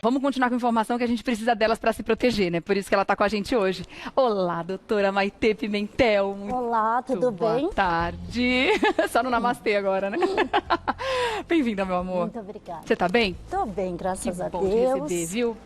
Vamos continuar com a informação que a gente precisa delas para se proteger, né? Por isso que ela está com a gente hoje. Olá, doutora Maitê Pimentel. Olá, tudo bem? Boa tarde. Só no namastê agora, né? Bem-vinda, meu amor. Muito obrigada. Você tá bem? Tô bem, graças a Que bom te Deus. receber, viu?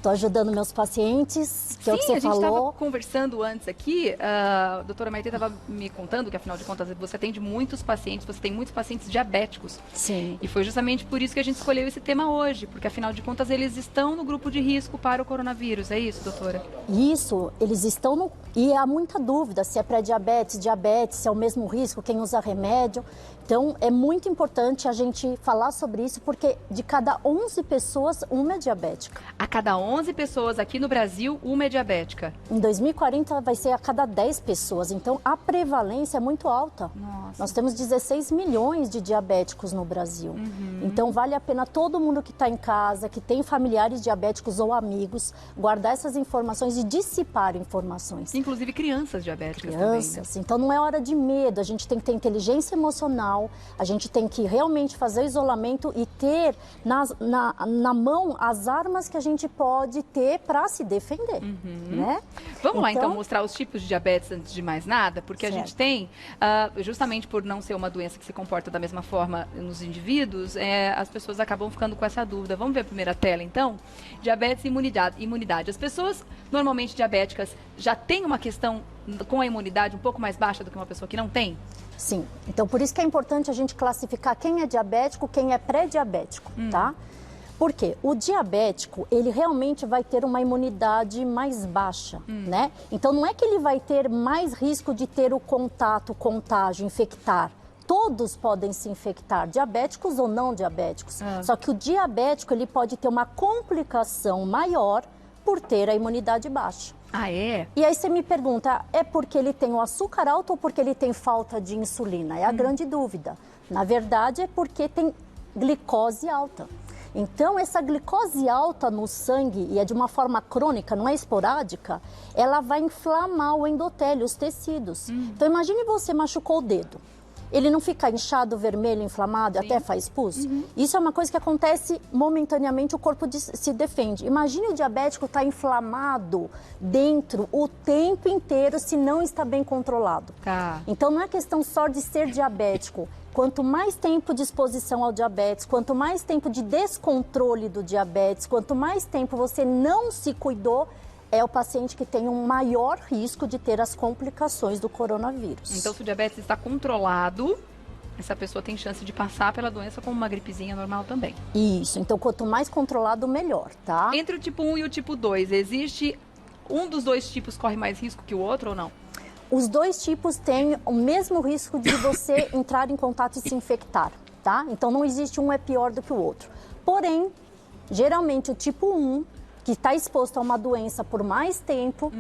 Tô ajudando meus pacientes, que é o que Sim, você a gente estava falou. conversando antes aqui, a doutora Maitê estava me contando que, afinal de contas, você atende muitos pacientes, você tem muitos pacientes diabéticos. Sim. E foi justamente por isso que a gente escolheu esse tema hoje, porque, afinal de contas, eles estão no grupo de risco para o coronavírus. É isso, doutora? Isso, eles estão no... E há muita dúvida se é pré-diabetes, diabetes, se é o mesmo risco, quem usa remédio. Então, é muito importante a gente falar sobre isso, porque de cada 11 pessoas, uma é diabética. A cada 11 pessoas aqui no Brasil, uma é diabética. Em 2040 vai ser a cada 10 pessoas, então a prevalência é muito alta. Nossa. Nós temos 16 milhões de diabéticos no Brasil. Então vale a pena todo mundo que está em casa, que tem familiares diabéticos ou amigos, guardar essas informações e dissipar informações. Inclusive crianças diabéticas Crianças, também, né? Então não é hora de medo, a gente tem que ter inteligência emocional, a gente tem que realmente fazer isolamento e ter na mão as armas que a gente pode ter para se defender, né? Vamos lá, então, mostrar os tipos de diabetes antes de mais nada, porque a gente tem, justamente por não ser uma doença que se comporta da mesma forma nos indivíduos, as pessoas acabam ficando com essa dúvida. Vamos ver a primeira tela, então? Diabetes e imunidade. As pessoas normalmente diabéticas já têm uma questão com a imunidade um pouco mais baixa do que uma pessoa que não tem? Sim, então por isso que é importante a gente classificar quem é diabético, quem é pré-diabético, tá? Porque o diabético, ele realmente vai ter uma imunidade mais baixa, né? Então não é que ele vai ter mais risco de ter o contágio, infectar. Todos podem se infectar, diabéticos ou não diabéticos. Só que o diabético, ele pode ter uma complicação maior por ter a imunidade baixa. Ah, é? E aí você me pergunta, é porque ele tem o açúcar alto ou porque ele tem falta de insulina? É a grande dúvida. Na verdade, é porque tem glicose alta. Então, essa glicose alta no sangue, e é de uma forma crônica, não é esporádica, ela vai inflamar o endotélio, os tecidos. Então, imagine você machucou o dedo. Ele não fica inchado, vermelho, inflamado, até faz pus? Isso é uma coisa que acontece momentaneamente, o corpo se defende. Imagine o diabético estar inflamado dentro o tempo inteiro se não está bem controlado. Tá. Então não é questão só de ser diabético. Quanto mais tempo de exposição ao diabetes, quanto mais tempo de descontrole do diabetes, quanto mais tempo você não se cuidou, é o paciente que tem um maior risco de ter as complicações do coronavírus. Então, se o diabetes está controlado, essa pessoa tem chance de passar pela doença como uma gripezinha normal também. Isso, então quanto mais controlado, melhor, tá? Entre o tipo 1 e o tipo 2, existe um dos dois tipos corre mais risco que o outro ou não? Os dois tipos têm o mesmo risco de você entrar em contato e se infectar, tá? Então não existe um é pior do que o outro. Porém, geralmente o tipo 1, que está exposto a uma doença por mais tempo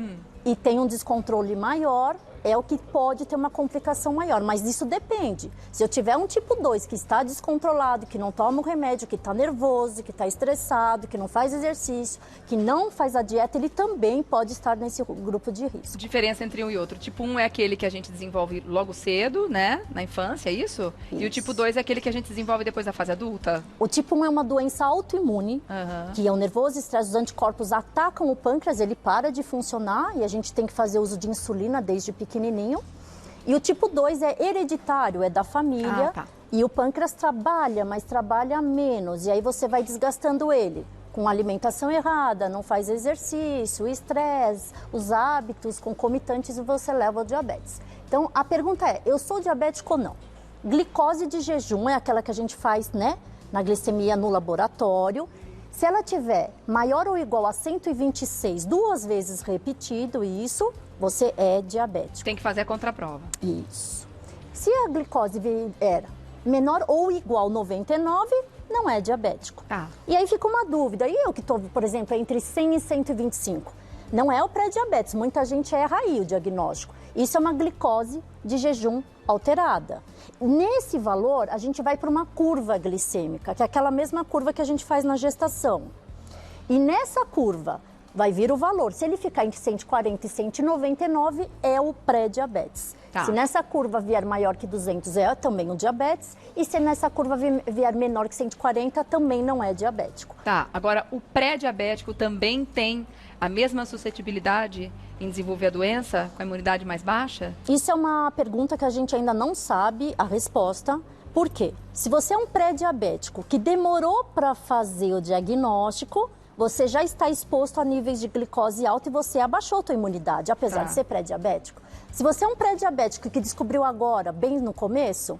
e tem um descontrole maior, é o que pode ter uma complicação maior, mas isso depende. Se eu tiver um tipo 2 que está descontrolado, que não toma o remédio, que está nervoso, que está estressado, que não faz exercício, que não faz a dieta, ele também pode estar nesse grupo de risco. Diferença entre um e outro. Tipo 1 é aquele que a gente desenvolve logo cedo, né? Na infância, é isso? E o tipo 2 é aquele que a gente desenvolve depois da fase adulta? O tipo 1 é uma doença autoimune, que é o nervoso, estresse, os anticorpos atacam o pâncreas, ele para de funcionar e a gente tem que fazer uso de insulina desde pequenininho. E o tipo 2 é hereditário, é da família. E o pâncreas trabalha, mas trabalha menos. E aí você vai desgastando ele com alimentação errada, não faz exercício, estresse, os hábitos concomitantes e você leva ao diabetes. Então a pergunta é, eu sou diabético ou não? Glicose de jejum é aquela que a gente faz, né, na glicemia no laboratório. Se ela tiver maior ou igual a 126, 2 vezes repetido isso, você é diabético. Tem que fazer a contraprova. Isso. Se a glicose era menor ou igual a 99, não é diabético. Tá. E aí fica uma dúvida. E eu que estou, por exemplo, entre 100 e 125? Não é o pré-diabetes. Muita gente erra aí o diagnóstico. Isso é uma glicose de jejum alterada. Nesse valor, a gente vai para uma curva glicêmica, que é aquela mesma curva que a gente faz na gestação. E nessa curva, vai vir o valor. Se ele ficar entre 140 e 199, é o pré-diabetes. Tá. Se nessa curva vier maior que 200, é também o diabetes. E se nessa curva vier menor que 140, também não é diabético. Tá, agora o pré-diabético também tem a mesma suscetibilidade em desenvolver a doença com a imunidade mais baixa? Isso é uma pergunta que a gente ainda não sabe a resposta. Por quê? Se você é um pré-diabético que demorou para fazer o diagnóstico, você já está exposto a níveis de glicose alta e você abaixou a sua imunidade, apesar de ser pré-diabético. Se você é um pré-diabético que descobriu agora, bem no começo,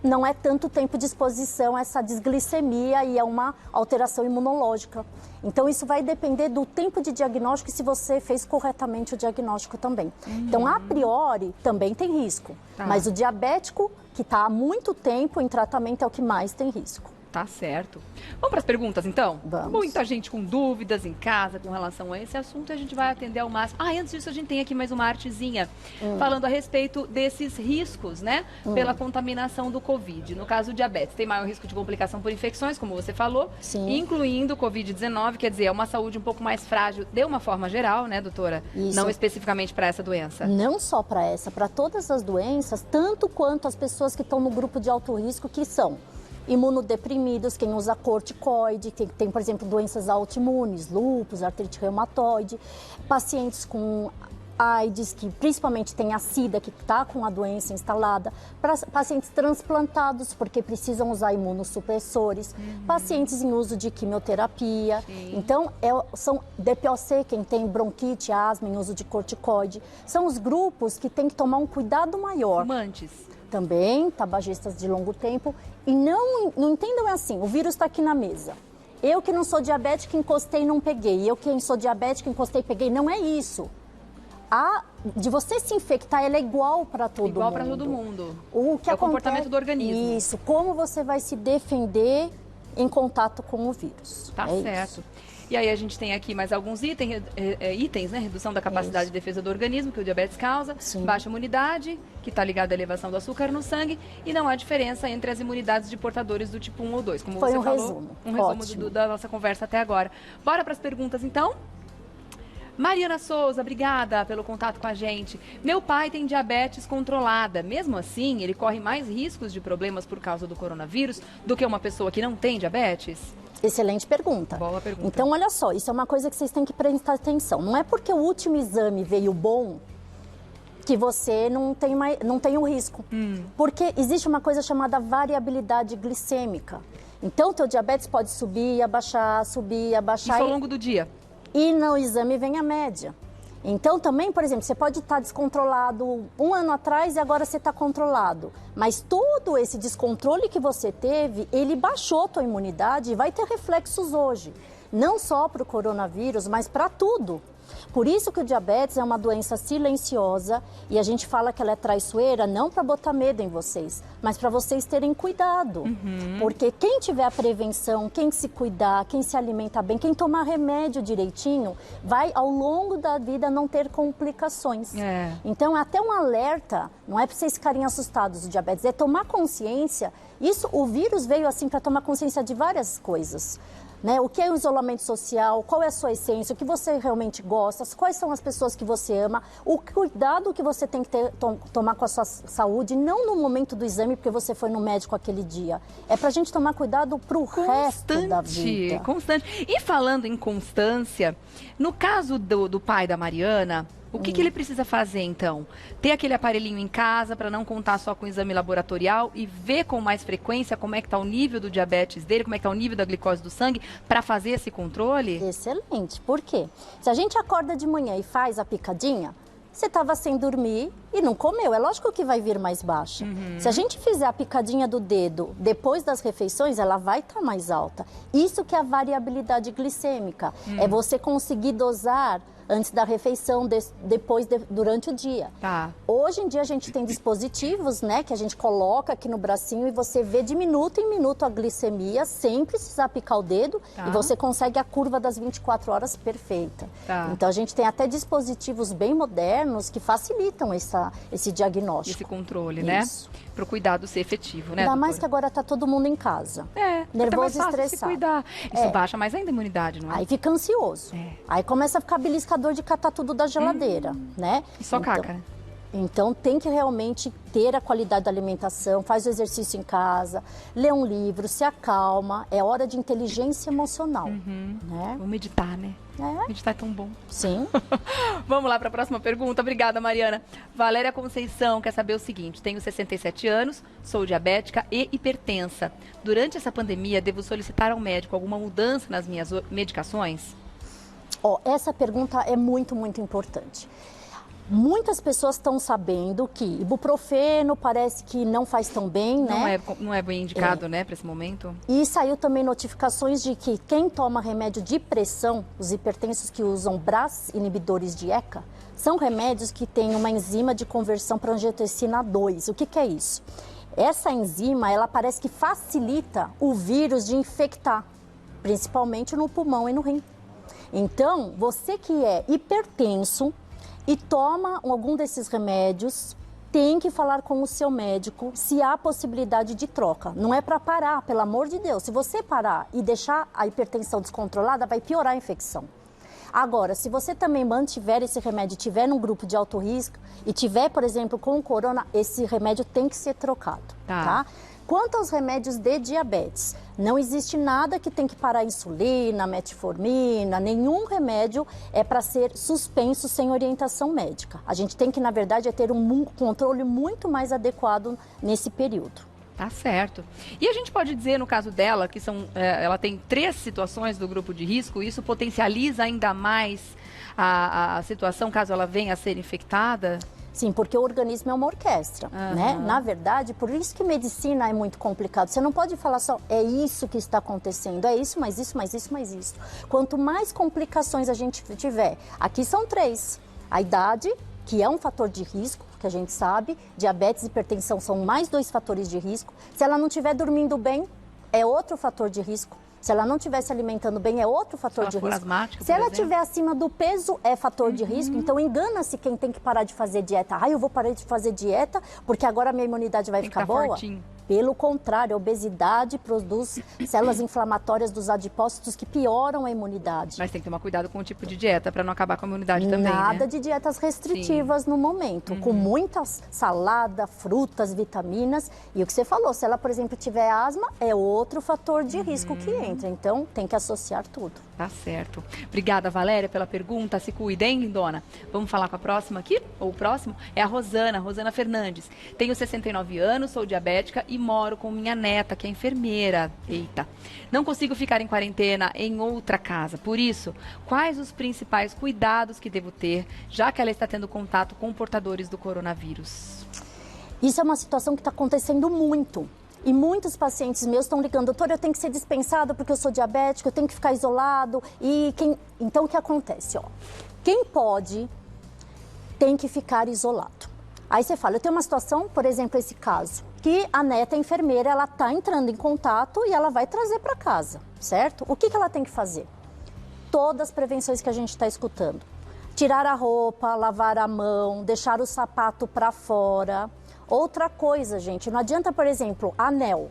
não é tanto tempo de exposição a essa desglicemia e é uma alteração imunológica. Então, isso vai depender do tempo de diagnóstico e se você fez corretamente o diagnóstico também. Então, a priori, também tem risco. Mas o diabético, que está há muito tempo em tratamento, é o que mais tem risco. Tá certo. Vamos para as perguntas, então? Vamos. Muita gente com dúvidas em casa com relação a esse assunto e a gente vai atender ao máximo. Antes disso, a gente tem aqui mais uma artezinha falando a respeito desses riscos, né? Pela contaminação do Covid. No caso do diabetes, tem maior risco de complicação por infecções, como você falou, incluindo o Covid-19, quer dizer, é uma saúde um pouco mais frágil, de uma forma geral, né, doutora? Isso. Não especificamente para essa doença. Não só para essa, para todas as doenças, tanto quanto as pessoas que estão no grupo de alto risco, que são imunodeprimidos, quem usa corticoide, tem, por exemplo, doenças autoimunes, lúpus, artrite reumatoide, pacientes com AIDS, que principalmente tem a SIDA, que está com a doença instalada, pacientes transplantados, porque precisam usar imunossupressores, pacientes em uso de quimioterapia. Então, são DPOC, quem tem bronquite, asma, em uso de corticoide. São os grupos que tem que tomar um cuidado maior. Fumantes. Também, tabagistas de longo tempo. E não entendam assim, o vírus está aqui na mesa. Eu que não sou diabética, encostei e não peguei. Eu que sou diabética, encostei e peguei. Não é isso. De você se infectar, ela é igual para todo mundo. Igual para todo mundo. O que é o comportamento do organismo. Isso, como você vai se defender em contato com o vírus. Tá certo. Isso. E aí a gente tem aqui mais alguns itens, né? Redução da capacidade de defesa do organismo, que o diabetes causa, baixa imunidade, que está ligada à elevação do açúcar no sangue, e não há diferença entre as imunidades de portadores do tipo 1 ou 2, como você falou. Um resumo da nossa conversa até agora. Bora para as perguntas, então? Mariana Souza, obrigada pelo contato com a gente. Meu pai tem diabetes controlada. Mesmo assim, ele corre mais riscos de problemas por causa do coronavírus do que uma pessoa que não tem diabetes? Excelente pergunta. Boa pergunta. Então, olha só, isso é uma coisa que vocês têm que prestar atenção. Não é porque o último exame veio bom que você não tem o risco. Porque existe uma coisa chamada variabilidade glicêmica. Então, o teu diabetes pode subir e abaixar, subir e abaixar. Isso ao longo do dia. E no exame vem a média. Então, também, por exemplo, você pode estar descontrolado um ano atrás e agora você está controlado. Mas todo esse descontrole que você teve, ele baixou a tua imunidade e vai ter reflexos hoje. Não só para o coronavírus, mas para tudo. Por isso que o diabetes é uma doença silenciosa e a gente fala que ela é traiçoeira não para botar medo em vocês, mas para vocês terem cuidado. Porque quem tiver a prevenção, quem se cuidar, quem se alimenta bem, quem tomar remédio direitinho, vai ao longo da vida não ter complicações. Então, até um alerta, não é para vocês ficarem assustados do diabetes, é tomar consciência. O vírus veio assim para tomar consciência de várias coisas. Né? O que é o isolamento social, qual é a sua essência, o que você realmente gosta, quais são as pessoas que você ama, o cuidado que você tem que tomar com a sua saúde, não no momento do exame, porque você foi no médico aquele dia. É pra gente tomar cuidado pro resto da vida. Constante. E falando em constância, no caso do pai da Mariana, o que ele precisa fazer, então? Ter aquele aparelhinho em casa para não contar só com o exame laboratorial e ver com mais frequência como é que está o nível do diabetes dele, como é que está o nível da glicose do sangue, para fazer esse controle? Excelente. Por quê? Se a gente acorda de manhã e faz a picadinha, você estava sem dormir e não comeu. É lógico que vai vir mais baixa. Se a gente fizer a picadinha do dedo depois das refeições, ela vai estar mais alta. Isso que é a variabilidade glicêmica. É você conseguir dosar antes da refeição, durante o dia. Tá. Hoje em dia a gente tem dispositivos, né, que a gente coloca aqui no bracinho e você vê de minuto em minuto a glicemia, sem precisar picar o dedo, e você consegue a curva das 24 horas perfeita. Então a gente tem até dispositivos bem modernos que facilitam esse diagnóstico. Esse controle, né? Para o cuidado ser efetivo, né, Ainda mais que agora tá todo mundo em casa. Nervoso e estressado. Se cuidar. Isso baixa mais ainda a imunidade, não é? Aí fica ansioso. Aí começa a ficar beliscador de catar tudo da geladeira, né? E só caca, né? Então tem que realmente ter a qualidade da alimentação, faz o exercício em casa, lê um livro, se acalma, é hora de inteligência emocional. Né? Vamos meditar, né? Meditar é tão bom. Sim. Vamos lá para a próxima pergunta. Obrigada, Mariana. Valéria Conceição quer saber o seguinte: tenho 67 anos, sou diabética e hipertensa. Durante essa pandemia, devo solicitar ao médico alguma mudança nas minhas medicações? Essa pergunta é muito, muito importante. Muitas pessoas estão sabendo que ibuprofeno parece que não faz tão bem, né? Não é bem indicado, né, para esse momento. E saiu também notificações de que quem toma remédio de pressão, os hipertensos que usam BRAS, inibidores de ECA, são remédios que têm uma enzima de conversão para angiotensina 2. O que é isso? Essa enzima, ela parece que facilita o vírus de infectar, principalmente no pulmão e no rim. Então, você que é hipertenso e toma algum desses remédios, tem que falar com o seu médico se há possibilidade de troca. Não é para parar, pelo amor de Deus. Se você parar e deixar a hipertensão descontrolada, vai piorar a infecção. Agora, se você também mantiver esse remédio, tiver num grupo de alto risco e tiver, por exemplo, com o corona, esse remédio tem que ser trocado, tá? Quanto aos remédios de diabetes, não existe nada que tem que parar a insulina, metformina, nenhum remédio é para ser suspenso sem orientação médica. A gente tem que, na verdade, ter um controle muito mais adequado nesse período. Tá certo. E a gente pode dizer, no caso dela, que ela tem 3 situações do grupo de risco, e isso potencializa ainda mais a situação caso ela venha a ser infectada? Sim, porque o organismo é uma orquestra, né? Na verdade, por isso que medicina é muito complicado. Você não pode falar só, é isso que está acontecendo, é isso, mais isso, mais isso, mais isso. Quanto mais complicações a gente tiver, aqui são 3. A idade, que é um fator de risco, que a gente sabe, diabetes e hipertensão são mais 2 fatores de risco. Se ela não estiver dormindo bem, é outro fator de risco. Se ela não estiver se alimentando bem, é outro fator de risco. Se ela estiver acima do peso, é fator de risco. Então, engana-se quem tem que parar de fazer dieta. Eu vou parar de fazer dieta porque agora a minha imunidade vai ficar boa. Fortinho. Pelo contrário, a obesidade produz células inflamatórias dos adipócitos que pioram a imunidade. Mas tem que tomar cuidado com o tipo de dieta para não acabar com a imunidade também, Nada de dietas restritivas no momento, com muitas salada, frutas, vitaminas. E o que você falou, se ela, por exemplo, tiver asma, é outro fator de risco que entra. Então, tem que associar tudo. Tá certo. Obrigada, Valéria, pela pergunta. Se cuida, hein, lindona? Vamos falar com a próxima aqui? Ou o próximo? É a Rosana Fernandes. Tenho 69 anos, sou diabética e moro com minha neta, que é enfermeira. Eita. Não consigo ficar em quarentena em outra casa. Por isso, quais os principais cuidados que devo ter, já que ela está tendo contato com portadores do coronavírus? Isso é uma situação que está acontecendo muito. E muitos pacientes meus estão ligando, doutora, eu tenho que ser dispensado porque eu sou diabético, eu tenho que ficar isolado. Então, o que acontece? Quem pode tem que ficar isolado. Aí você fala, eu tenho uma situação, por exemplo, esse caso, que a neta enfermeira, ela está entrando em contato e ela vai trazer para casa, certo? O que ela tem que fazer? Todas as prevenções que a gente está escutando. Tirar a roupa, lavar a mão, deixar o sapato para fora. Outra coisa, gente, não adianta, por exemplo, anel.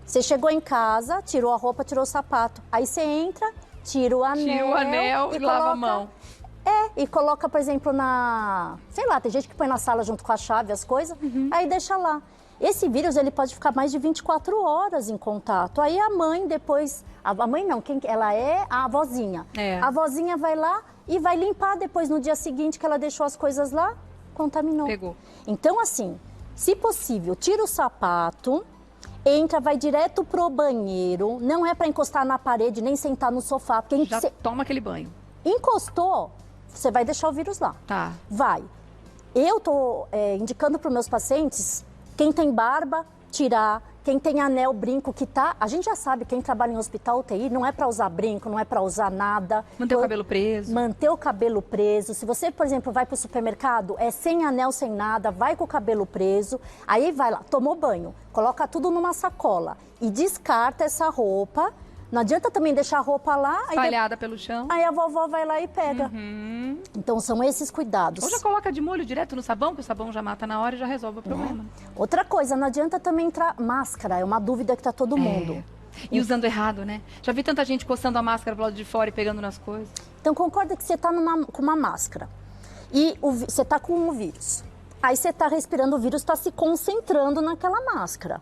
Você chegou em casa, tirou a roupa, tirou o sapato. Aí você entra, tira o anel. Tira o anel e lava a mão. E coloca, por exemplo, sei lá, tem gente que põe na sala junto com a chave as coisas, aí deixa lá. Esse vírus, ele pode ficar mais de 24 horas em contato. Aí a mãe depois, a mãe não, ela é a avózinha. A avózinha vai lá e vai limpar depois no dia seguinte que ela deixou as coisas lá, contaminou. Pegou. Então, assim, se possível, tira o sapato, entra, vai direto pro banheiro, não é para encostar na parede, nem sentar no sofá. Porque já toma aquele banho. Encostou, você vai deixar o vírus lá. Tá. Vai. Eu tô indicando para os meus pacientes, quem tem barba, tirar. Quem tem anel, brinco, que tá... A gente já sabe, quem trabalha em hospital UTI, não é para usar brinco, não é para usar nada. Manter o cabelo preso. Manter o cabelo preso. Se você, por exemplo, vai para o supermercado, é sem anel, sem nada, vai com o cabelo preso, aí vai lá, tomou banho, coloca tudo numa sacola e descarta essa roupa. Não adianta também deixar a roupa lá... Espalhada pelo chão. Aí a vovó vai lá e pega. Então, são esses cuidados. Ou já coloca de molho direto no sabão, que o sabão já mata na hora e já resolve o problema. Outra coisa, não adianta também entrar máscara, é uma dúvida que tá todo mundo. E usando errado, né? Já vi tanta gente coçando a máscara pro lado de fora e pegando nas coisas. Então, concorda que você tá com uma máscara e você tá com um vírus. Aí você tá respirando, o vírus está se concentrando naquela máscara.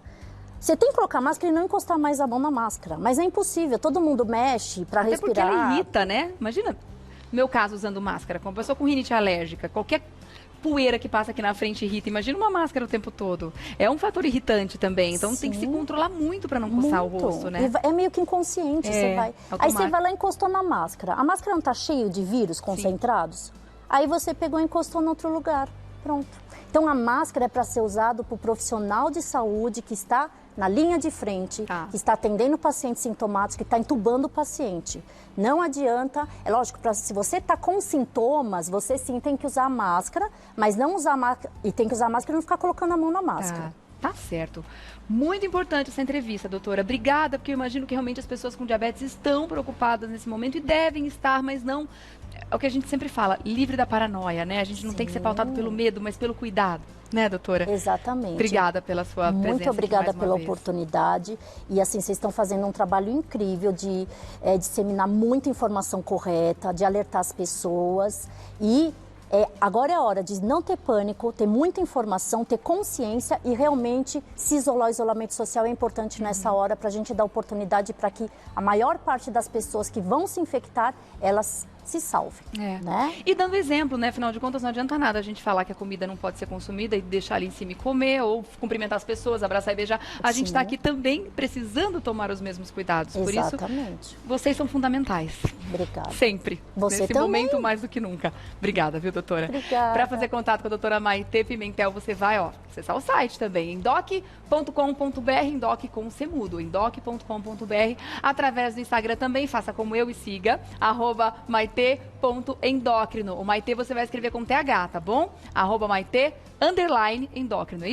Você tem que colocar máscara e não encostar mais a mão na máscara. Mas é impossível, todo mundo mexe para respirar. Porque ela irrita, né? Imagina, meu caso usando máscara, com uma pessoa com rinite alérgica, qualquer poeira que passa aqui na frente irrita. Imagina uma máscara o tempo todo. É um fator irritante também, então tem que se controlar muito para não coçar o rosto, né? É meio que inconsciente, você vai. Aí você vai lá e encostou na máscara. A máscara não tá cheia de vírus concentrados? Aí você pegou e encostou em outro lugar. Pronto. Então a máscara é para ser usada por profissional de saúde que está na linha de frente, que está atendendo pacientes sintomáticos, que está entubando o paciente. Não adianta, é lógico, se você está com sintomas, você sim tem que usar máscara, mas não usar máscara, e tem que usar máscara e não ficar colocando a mão na máscara. Tá certo. Muito importante essa entrevista, doutora. Obrigada, porque eu imagino que realmente as pessoas com diabetes estão preocupadas nesse momento e devem estar, mas não... É o que a gente sempre fala, livre da paranoia, né? A gente não tem que ser pautado pelo medo, mas pelo cuidado, né, doutora? Exatamente. Obrigada pela sua presença. Muito obrigada pela oportunidade. E assim, vocês estão fazendo um trabalho incrível de disseminar muita informação correta, de alertar as pessoas. E agora é a hora de não ter pânico, ter muita informação, ter consciência e realmente se isolar. O isolamento social é importante nessa hora para a gente dar oportunidade para que a maior parte das pessoas que vão se infectar, elas se salvem. Né? E dando exemplo, né? Afinal de contas, não adianta nada a gente falar que a comida não pode ser consumida e deixar ali em cima e comer, ou cumprimentar as pessoas, abraçar e beijar. A gente está aqui também precisando tomar os mesmos cuidados. Exatamente. Por isso, vocês são fundamentais. Obrigada. Sempre. Você nesse também. Momento mais do que nunca. Obrigada, viu, doutora? Obrigada. Para fazer contato com a doutora Maitê Pimentel, você vai, acessar o site também, endoc.com.br, endoc com o Semudo, endoc.com.br, através do Instagram também, faça como eu e siga, @maite.endócrino. O Maitê você vai escrever com TH, tá bom? @maite_endócrino.